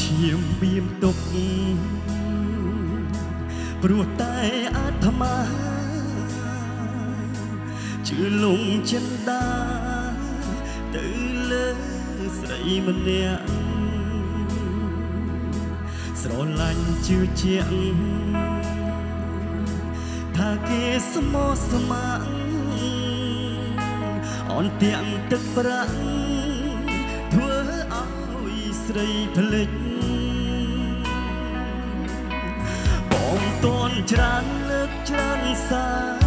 ឈាមបៀមទុកព្រោះតែអាត្មាជឿលងចិនដាទៅលើស្រីម្នាក់ស្រឡាញ់ជឿជាក់ថាគេស្មោះស្ម័គ្រអន់ទាំងទឹកប្រាក់ធ្វើឲ្យស្រីភ្លេចបងតន់ច្រើនលើកច្រើនសារ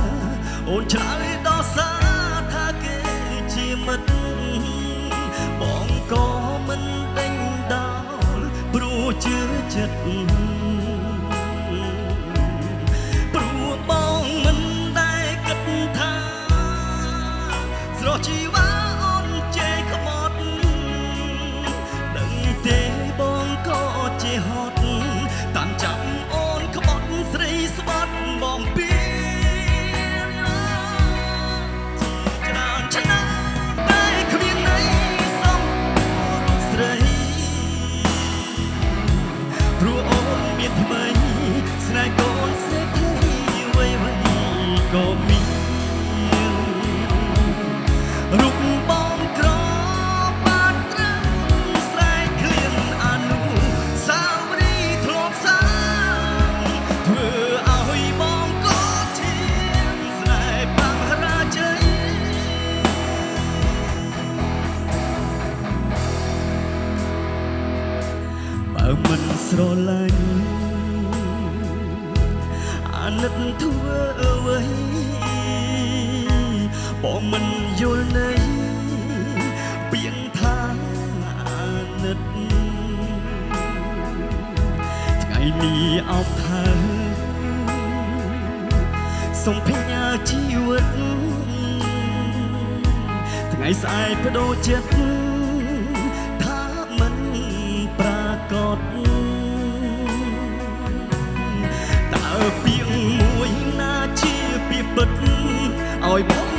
អូនឆ្លើយដល់សារថាគេជាមិត្តបងក៏មិនដេញដោលព្រោះជឿចិត្តព្រោះបងមិនដែលគិតថាស្រស់ជីវ៉ាអូនជេរក្បត់ដឹងទេបងក៏ជាហត់តាមចាំអូនក្បត់ស្រីស្បត់បងពីច្រើនឆ្នាំតែគ្មានន័យសំស្រីព្រោះអូនមានថ្មីស្នេហ៍កូនសេដ្ឋីវ័យក៏មានរូបបងក្របាត់ត្រឹមស្រែកឃ្លានអនុសាវរីយ៍ធ្លាប់សាងធ្វើឲ្យបងក៏ឈាមស្នេហ៍បរាជ័យបើមិនស្រឡាញ់អាណិតធ្វើអ្វីបងមិនយល់ន័យពាក្យថាអាណិតថ្ងៃនេះអោបខើសូមផ្ញើជីវិតថ្ងៃស្អែកបដូរចិត្តថាមិនប្រាកដតើពាក្យមួយណាជាពាក្យពិតឲ្យបង